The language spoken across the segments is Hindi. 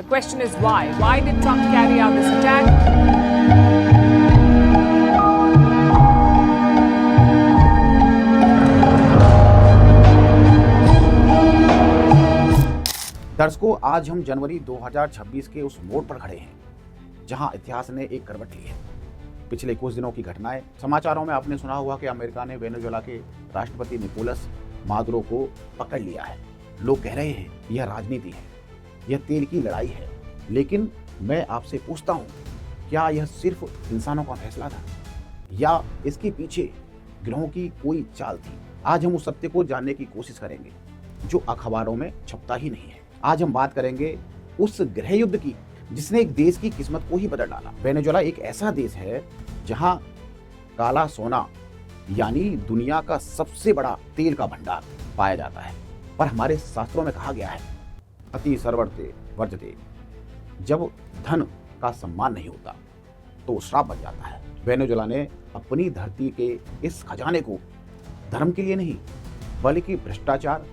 The question is why? Why did Trump carry out this attack? दर्शकों, आज हम जनवरी 2026 के उस मोड़ पर खड़े हैं जहां इतिहास ने एक करवट ली है। पिछले कुछ दिनों की घटनाएं, समाचारों में आपने सुना होगा कि अमेरिका ने वेनेजुएला के राष्ट्रपति निकोलस मादुरो को पकड़ लिया है। लोग कह रहे हैं यह राजनीति है, यह तेल की लड़ाई है। लेकिन मैं आपसे पूछता हूं, क्या यह सिर्फ इंसानों का फैसला था या इसके पीछे ग्रहों की कोई चाल थी? आज हम उस सत्य को जानने की कोशिश करेंगे जो अखबारों में छपता ही नहीं है। आज हम बात करेंगे उस गृह युद्ध की जिसने एक देश की किस्मत को ही बदल डाला। वेनेजुएला एक ऐसा देश है जहां काला सोना यानी दुनिया का सबसे बड़ा तेल का भंडार पाया जाता है। पर हमारे शास्त्रों में कहा गया है, अति सर्वर्ते वर्जते। जब धन का सम्मान नहीं होता तो श्राप बन जाता है। वेनेजुएला ने अपनी धरती के इस खजाने को धर्म के लिए नहीं बल्कि भ्रष्टाचार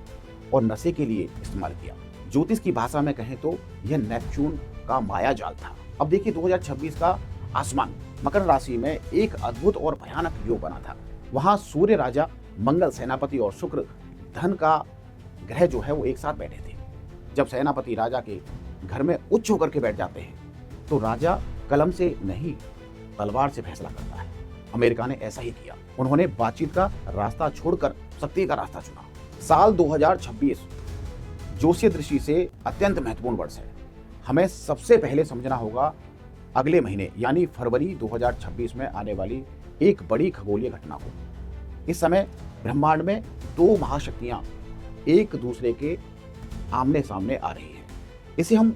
और नशे के लिए इस्तेमाल किया। ज्योतिष की भाषा में कहें तो यह नेपच्यून का माया जाल था। अब देखिए 2026 का आसमान मकर राशि में एक अद्भुत और भयानक योग बना था। वहां सूर्य राजा, मंगल सेनापति और शुक्र धन का ग्रह जो है वो एक साथ बैठे थे। जब सेनापति राजा के घर में उच्च होकर के बैठ जाते हैं तो राजा कलम से नहीं तलवार से फैसला करता है। अमेरिका ने ऐसा ही किया। उन्होंने बातचीत का रास्ता छोड़कर सत्य का रास्ता चुना। साल 2026 ज्योतिषीय दृष्टि से अत्यंत महत्वपूर्ण वर्ष है। हमें सबसे पहले समझना होगा अगले महीने यानी फरवरी 2026 में आने वाली एक बड़ी खगोलीय घटना को। इस समय ब्रह्मांड में दो महाशक्तियां एक दूसरे के आमने सामने आ रही हैं। इसे हम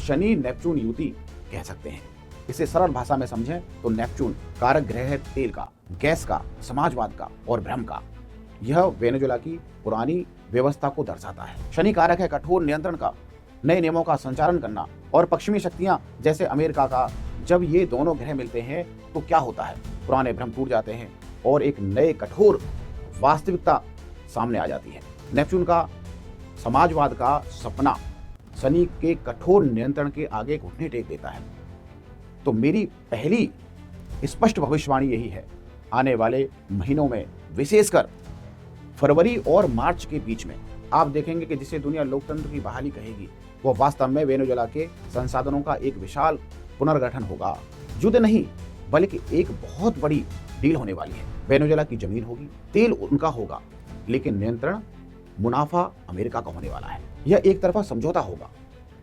शनि नेपच्यून युति कह सकते हैं। इसे सरल भाषा में समझें तो नेपच्यून कारक ग्रह है तेल का, गैस का, समाजवाद का और भ्रम का। यह वेनेजुएला की पुरानी व्यवस्था को दर्शाता है। शनि कारक है कठोर नियंत्रण का, नए नियमों का संचालन करना। और पश्चिमी शक्तियां जैसे अमेरिका का, जब ये दोनों ग्रह मिलते हैं तो क्या होता है? पुराने भ्रम टूट जाते हैं और एक नए कठोर वास्तविकता सामने आ जाती है। नेपच्यून का समाजवाद का सपना शनि के कठोर नियंत्रण के आगे घुटने टेक देता है। तो मेरी पहली स्पष्ट भविष्यवाणी यही है, आने वाले महीनों में विशेषकर फरवरी और मार्च के बीच में आप देखेंगे कि जिसे दुनिया लोकतंत्र की बहाली कहेगी वो वास्तव में वेनेजुएला के संसाधनों का एक विशाल पुनर्गठन होगा। युद्ध नहीं बल्कि एक बहुत बड़ी डील होने वाली है। वेनेजुएला की जमीन होगी, तेल उनका होगा, लेकिन नियंत्रण मुनाफा अमेरिका का होने वाला है। यह एक तरफा समझौता होगा।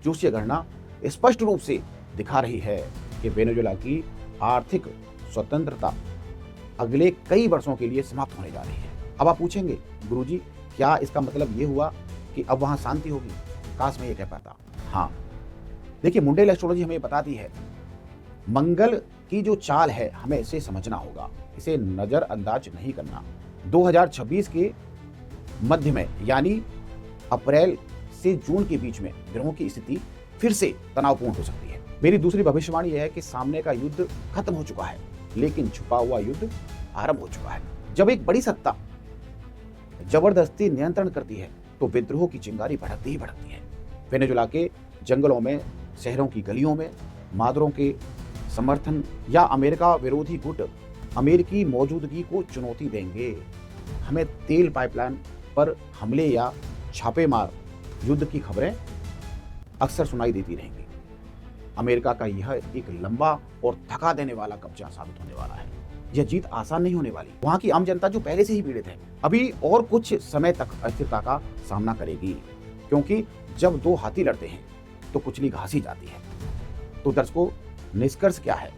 ज्योतिषीय गणना स्पष्ट रूप से दिखा रही है कि वेनेजुएला की आर्थिक स्वतंत्रता अगले कई वर्षों के लिए समाप्त होने जा रही है। अब आप पूछेंगे, गुरुजी क्या इसका मतलब ये हुआ कि अब वहां शांति होगी? काश मैं ये कह पाता। हाँ, देखिए मुंडेल एस्ट्रोलॉजी हमें बताती है मंगल की जो चाल है हमें इसे समझना होगा, इसे नजरअंदाज नहीं करना। 2026 के मध्य में यानी अप्रैल से जून के बीच में ग्रहों की स्थिति फिर से तनावपूर्ण हो सकती है। मेरी दूसरी भविष्यवाणी यह है कि सामने का युद्ध खत्म हो चुका है लेकिन छुपा हुआ युद्ध आरंभ हो चुका है। जब एक बड़ी सत्ता जबरदस्ती नियंत्रण करती है तो विद्रोह की चिंगारी भड़कती ही भड़कती है। वेनेजुएला के जंगलों में, शहरों की गलियों में मादुरो के समर्थन या अमेरिका विरोधी गुट अमेरिकी मौजूदगी को चुनौती देंगे। हमें तेल पाइपलाइन पर हमले या छापेमार युद्ध की खबरें अक्सर सुनाई देती रहेंगी। अमेरिका का यह एक लंबा और थका देने वाला कब्जा साबित होने वाला है। यह जीत आसान नहीं होने वाली। वहां की आम जनता जो पहले से ही पीड़ित है अभी और कुछ समय तक अस्थिरता का सामना करेगी, क्योंकि जब दो हाथी लड़ते हैं तो कुचली घासी जाती है। तो दर्शकों, निष्कर्ष क्या है?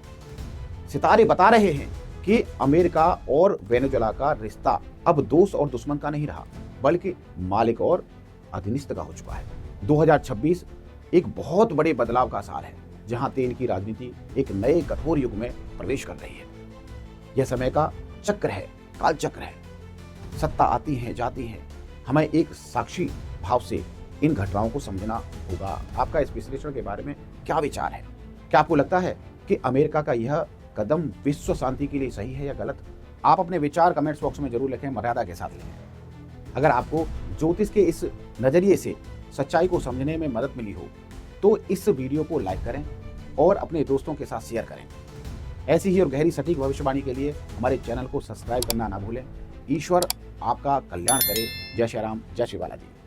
सितारे बता रहे हैं कि अमेरिका और वेनेजुएला का रिश्ता अब दोस्त और दुश्मन का नहीं रहा बल्कि मालिक और अधीनस्थ का हो चुका है। 2026 एक बहुत बड़े बदलाव का साल है जहां तेल की राजनीति एक नए कठोर युग में प्रवेश कर रही है। यह समय का चक्र है, काल चक्र है। सत्ता आती है, जाती है। हमें एक साक्षी भाव से इन घटनाओं को समझना होगा। आपका इस विश्लेषण के बारे में क्या विचार है? क्या आपको लगता है कि अमेरिका का यह कदम विश्व शांति के लिए सही है या गलत? आप अपने विचार कमेंट्स बॉक्स में जरूर लिखें, मर्यादा के साथ लिखें। अगर आपको ज्योतिष के इस नजरिए से सच्चाई को समझने में मदद मिली हो तो इस वीडियो को लाइक करें और अपने दोस्तों के साथ शेयर करें। ऐसी ही और गहरी सटीक भविष्यवाणी के लिए हमारे चैनल को सब्सक्राइब करना ना भूलें। ईश्वर आपका कल्याण करे। जय श्री राम, जय श्री बालाजी।